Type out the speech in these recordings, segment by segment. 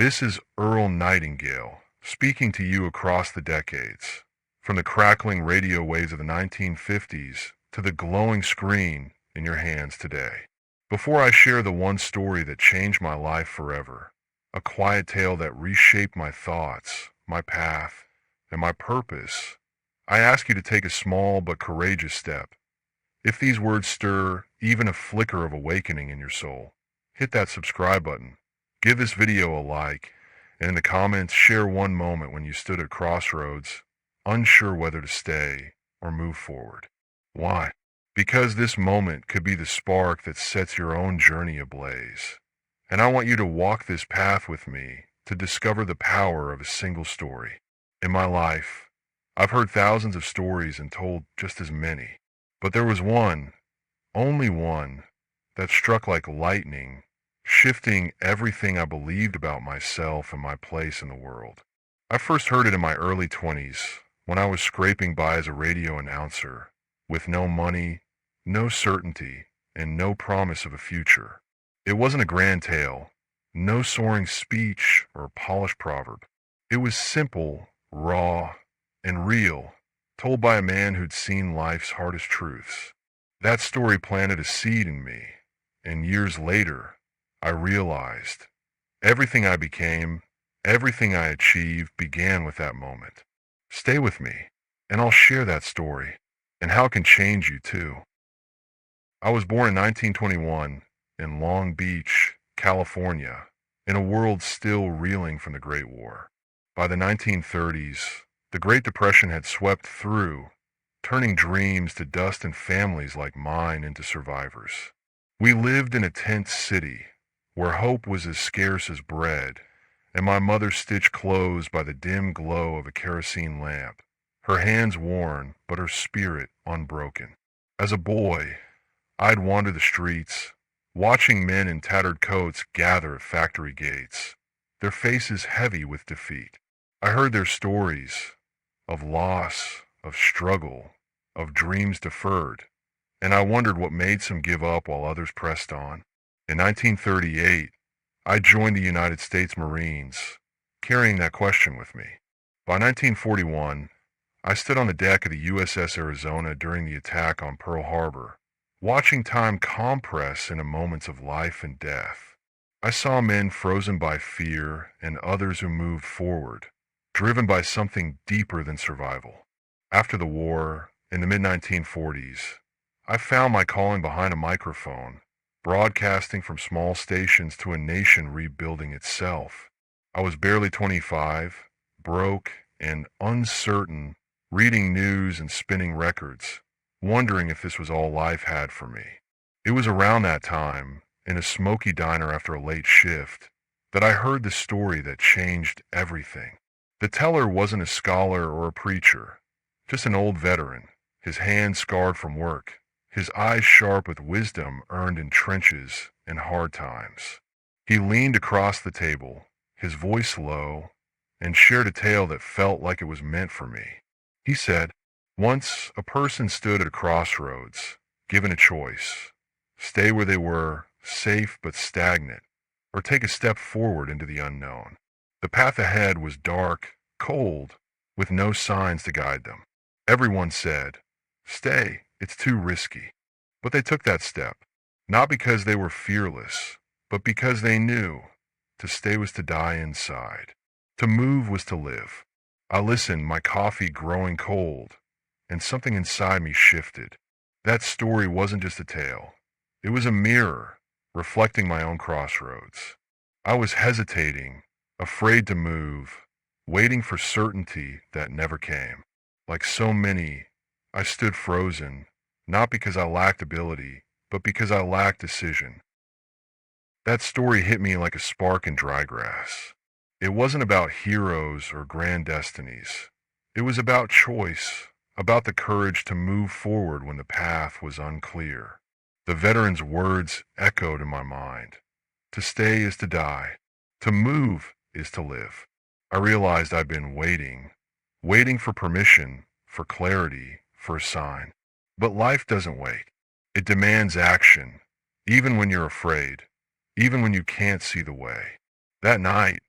This is Earl Nightingale, speaking to you across the decades, from the crackling radio waves of the 1950s to the glowing screen in your hands today. Before I share the one story that changed my life forever, a quiet tale that reshaped my thoughts, my path, and my purpose, I ask you to take a small but courageous step. If these words stir even a flicker of awakening in your soul, hit that subscribe button. Give this video a like, and in the comments, share one moment when you stood at crossroads, unsure whether to stay or move forward. Why? Because this moment could be the spark that sets your own journey ablaze. And I want you to walk this path with me to discover the power of a single story. In my life, I've heard thousands of stories and told just as many, but there was one, only one, that struck like lightning, shifting everything I believed about myself and my place in the world. I first heard it in my early 20s, when I was scraping by as a radio announcer, with no money, no certainty, and no promise of a future. It wasn't a grand tale, no soaring speech or polished proverb. It was simple, raw, and real, told by a man who'd seen life's hardest truths. That story planted a seed in me, and years later, I realized everything I became, everything I achieved began with that moment. Stay with me, and I'll share that story, and how it can change you too. I was born in 1921 in Long Beach, California, in a world still reeling from the Great War. By the 1930s, the Great Depression had swept through, turning dreams to dust and families like mine into survivors. We lived in a tent city, where hope was as scarce as bread, and my mother stitched clothes by the dim glow of a kerosene lamp, her hands worn but her spirit unbroken. As a boy, I'd wander the streets, watching men in tattered coats gather at factory gates, their faces heavy with defeat. I heard their stories of loss, of struggle, of dreams deferred, and I wondered what made some give up while others pressed on. In 1938, I joined the United States Marines, carrying that question with me. By 1941, I stood on the deck of the USS Arizona during the attack on Pearl Harbor, watching time compress into moments of life and death. I saw men frozen by fear and others who moved forward, driven by something deeper than survival. After the war, in the mid-1940s, I found my calling behind a microphone, broadcasting from small stations to a nation rebuilding itself. I was barely 25, broke and uncertain, reading news and spinning records, wondering if this was all life had for me. It was around that time, in a smoky diner after a late shift, that I heard the story that changed everything. The teller wasn't a scholar or a preacher, just an old veteran, his hands scarred from work, his eyes sharp with wisdom earned in trenches and hard times. He leaned across the table, his voice low, and shared a tale that felt like it was meant for me. He said, "Once a person stood at a crossroads, given a choice. Stay where they were, safe but stagnant, or take a step forward into the unknown. The path ahead was dark, cold, with no signs to guide them. Everyone said, 'Stay, it's too risky.' But they took that step, not because they were fearless, but because they knew to stay was to die inside. To move was to live. I listened, my coffee growing cold, and something inside me shifted. That story wasn't just a tale. It was a mirror, reflecting my own crossroads. I was hesitating, afraid to move, waiting for certainty that never came. Like so many, I stood frozen, not because I lacked ability, but because I lacked decision. That story hit me like a spark in dry grass. It wasn't about heroes or grand destinies. It was about choice, about the courage to move forward when the path was unclear. The veteran's words echoed in my mind. To stay is to die. To move is to live. I realized I'd been waiting for permission, for clarity, for a sign. But life doesn't wait. It demands action, even when you're afraid, even when you can't see the way. That night,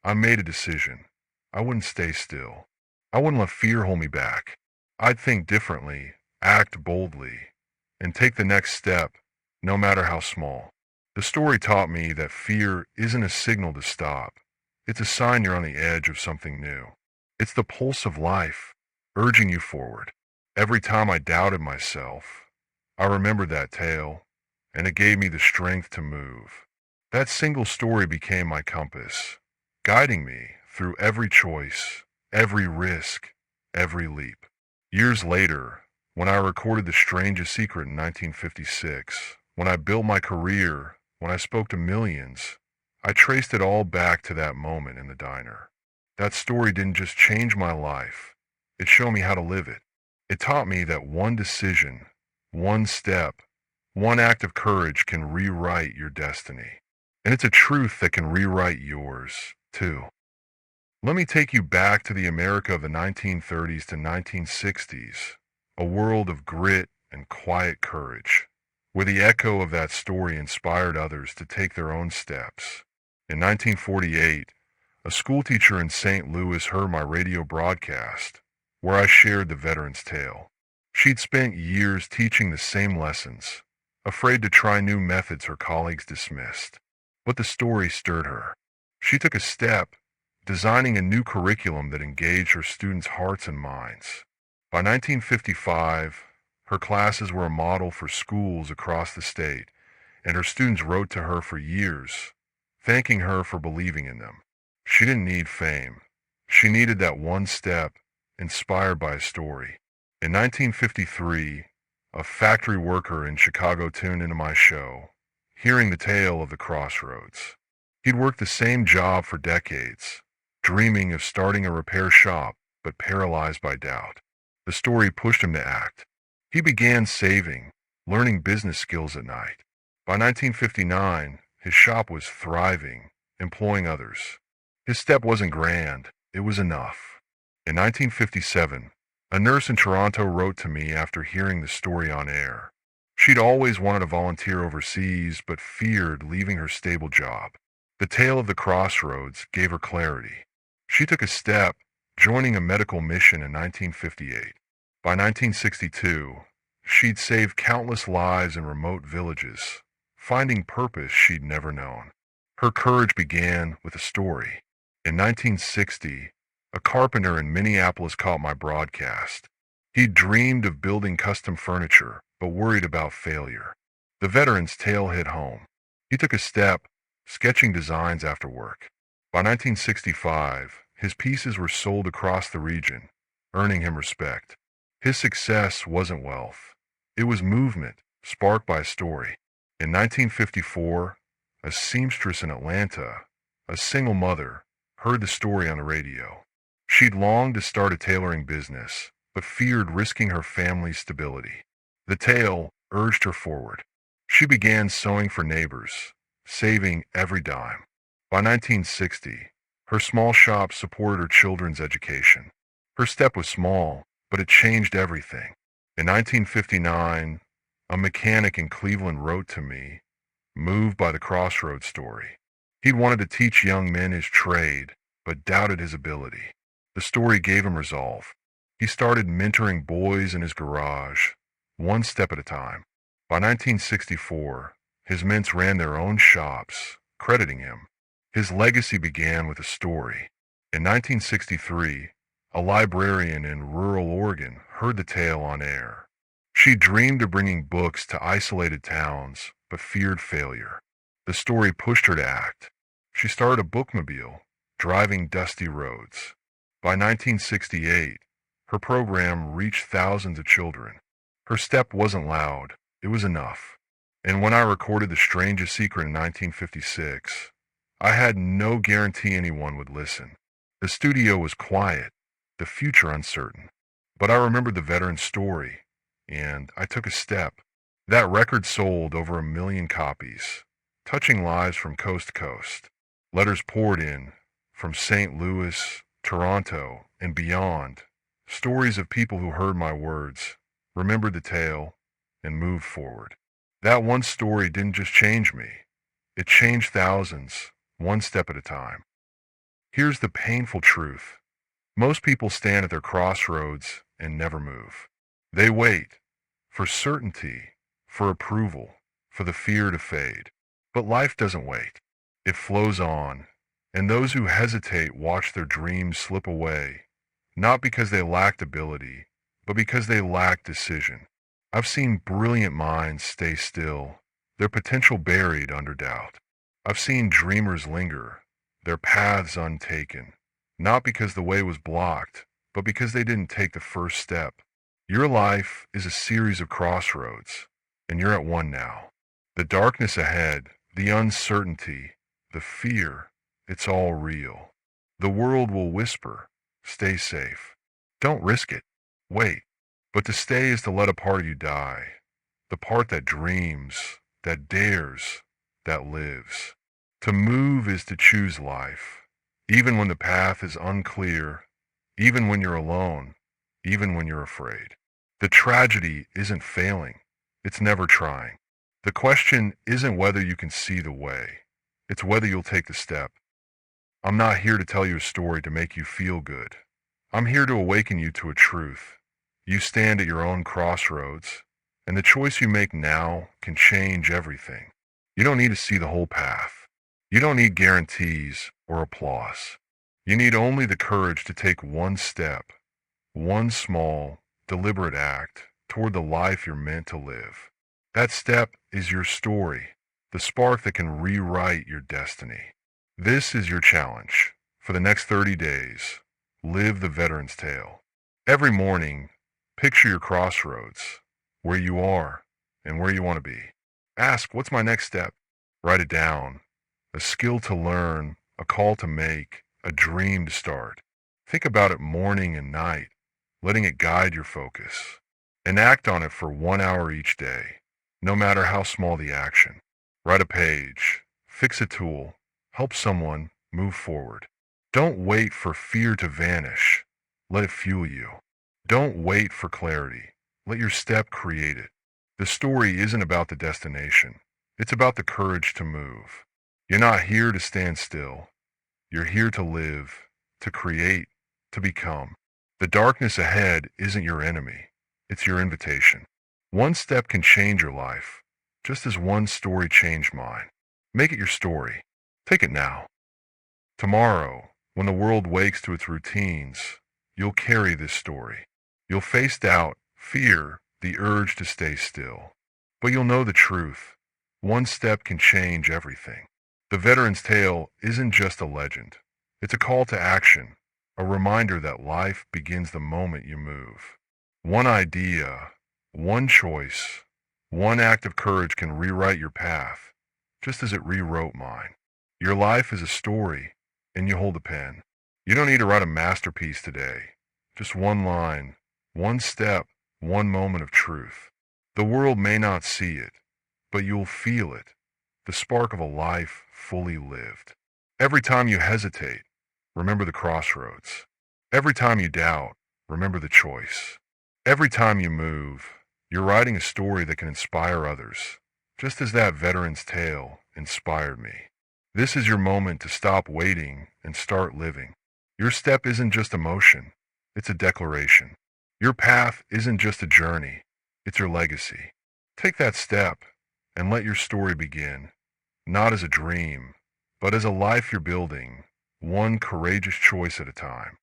I made a decision. I wouldn't stay still. I wouldn't let fear hold me back. I'd think differently, act boldly, and take the next step, no matter how small. The story taught me that fear isn't a signal to stop. It's a sign you're on the edge of something new. It's the pulse of life, urging you forward. Every time I doubted myself, I remembered that tale, and it gave me the strength to move. That single story became my compass, guiding me through every choice, every risk, every leap. Years later, when I recorded The Strangest Secret in 1956, when I built my career, when I spoke to millions, I traced it all back to that moment in the diner. That story didn't just change my life, it showed me how to live it. It taught me that one decision, one step, one act of courage can rewrite your destiny. And it's a truth that can rewrite yours, too. Let me take you back to the America of the 1930s to 1960s, a world of grit and quiet courage, where the echo of that story inspired others to take their own steps. In 1948, a schoolteacher in St. Louis heard my radio broadcast, where I shared the veteran's tale. She'd spent years teaching the same lessons, afraid to try new methods her colleagues dismissed. But the story stirred her. She took a step, designing a new curriculum that engaged her students' hearts and minds. By 1955, her classes were a model for schools across the state, and her students wrote to her for years, thanking her for believing in them. She didn't need fame. She needed that one step, inspired by a story. In 1953, a factory worker in Chicago tuned into my show, hearing the tale of the crossroads. He'd worked the same job for decades, dreaming of starting a repair shop, but paralyzed by doubt. The story pushed him to act. He began saving, learning business skills at night. By 1959, his shop was thriving, employing others. His step wasn't grand, it was enough. In 1957, a nurse in Toronto wrote to me after hearing the story on air. She'd always wanted to volunteer overseas, but feared leaving her stable job. The tale of the crossroads gave her clarity. She took a step, joining a medical mission in 1958. By 1962, she'd saved countless lives in remote villages, finding purpose she'd never known. Her courage began with a story. In 1960, a carpenter in Minneapolis caught my broadcast. He dreamed of building custom furniture, but worried about failure. The veteran's tale hit home. He took a step, sketching designs after work. By 1965, his pieces were sold across the region, earning him respect. His success wasn't wealth. It was movement, sparked by a story. In 1954, a seamstress in Atlanta, a single mother, heard the story on the radio. She'd longed to start a tailoring business, but feared risking her family's stability. The tale urged her forward. She began sewing for neighbors, saving every dime. By 1960, her small shop supported her children's education. Her step was small, but it changed everything. In 1959, a mechanic in Cleveland wrote to me, moved by the crossroads story. He'd wanted to teach young men his trade, but doubted his ability. The story gave him resolve. He started mentoring boys in his garage, one step at a time. By 1964, his mints ran their own shops, crediting him. His legacy began with a story. In 1963, a librarian in rural Oregon heard the tale on air. She dreamed of bringing books to isolated towns, but feared failure. The story pushed her to act. She started a bookmobile, driving dusty roads. By 1968, her program reached thousands of children. Her step wasn't loud, it was enough. And when I recorded The Strangest Secret in 1956, I had no guarantee anyone would listen. The studio was quiet, the future uncertain. But I remembered the veteran's story, and I took a step. That record sold over 1 million copies, touching lives from coast to coast. Letters poured in from St. Louis, Toronto, and beyond. Stories of people who heard my words, remembered the tale, and moved forward. That one story didn't just change me. It changed thousands, one step at a time. Here's the painful truth. Most people stand at their crossroads and never move. They wait for certainty, for approval, for the fear to fade. But life doesn't wait. It flows on, and those who hesitate watch their dreams slip away, not because they lacked ability, but because they lacked decision. I've seen brilliant minds stay still, their potential buried under doubt. I've seen dreamers linger, their paths untaken, not because the way was blocked, but because they didn't take the first step. Your life is a series of crossroads, and you're at one now. The darkness ahead, the uncertainty, the fear, it's all real. The world will whisper, stay safe. Don't risk it. Wait. But to stay is to let a part of you die. The part that dreams, that dares, that lives. To move is to choose life, even when the path is unclear, even when you're alone, even when you're afraid. The tragedy isn't failing. It's never trying. The question isn't whether you can see the way. It's whether you'll take the step. I'm not here to tell you a story to make you feel good. I'm here to awaken you to a truth. You stand at your own crossroads, and the choice you make now can change everything. You don't need to see the whole path. You don't need guarantees or applause. You need only the courage to take one step, one small, deliberate act toward the life you're meant to live. That step is your story, the spark that can rewrite your destiny. This is your challenge. For the next 30 days, live the veteran's tale. Every morning, picture your crossroads, where you are and where you want to be. Ask, what's my next step? Write it down. A skill to learn, a call to make, a dream to start. Think about it morning and night, letting it guide your focus. And act on it for 1 hour each day, no matter how small the action. Write a page, fix a tool, help someone move forward. Don't wait for fear to vanish. Let it fuel you. Don't wait for clarity. Let your step create it. The story isn't about the destination. It's about the courage to move. You're not here to stand still. You're here to live, to create, to become. The darkness ahead isn't your enemy. It's your invitation. One step can change your life, just as one story changed mine. Make it your story. Take it now. Tomorrow, when the world wakes to its routines, you'll carry this story. You'll face doubt, fear, the urge to stay still. But you'll know the truth. One step can change everything. The veteran's tale isn't just a legend. It's a call to action, a reminder that life begins the moment you move. One idea, one choice, one act of courage can rewrite your path, just as it rewrote mine. Your life is a story, and you hold a pen. You don't need to write a masterpiece today. Just one line, one step, one moment of truth. The world may not see it, but you'll feel it, the spark of a life fully lived. Every time you hesitate, remember the crossroads. Every time you doubt, remember the choice. Every time you move, you're writing a story that can inspire others, just as that veteran's tale inspired me. This is your moment to stop waiting and start living. Your step isn't just a motion, it's a declaration. Your path isn't just a journey, it's your legacy. Take that step and let your story begin, not as a dream, but as a life you're building, one courageous choice at a time.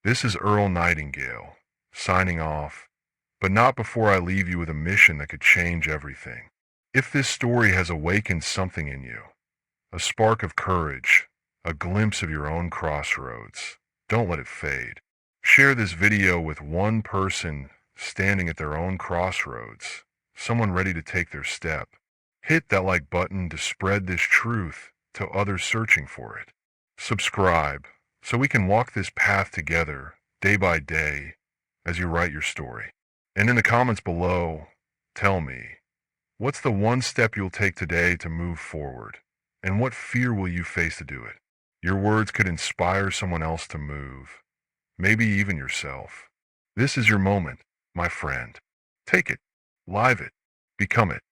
This is Earl Nightingale, signing off, but not before I leave you with a mission that could change everything. If this story has awakened something in you, a spark of courage, a glimpse of your own crossroads, don't let it fade. Share this video with one person standing at their own crossroads, someone ready to take their step. Hit that like button to spread this truth to others searching for it. Subscribe so we can walk this path together day by day as you write your story. And in the comments below, tell me, what's the one step you'll take today to move forward? And what fear will you face to do it? Your words could inspire someone else to move, maybe even yourself. This is your moment, my friend. Take it, live it, become it.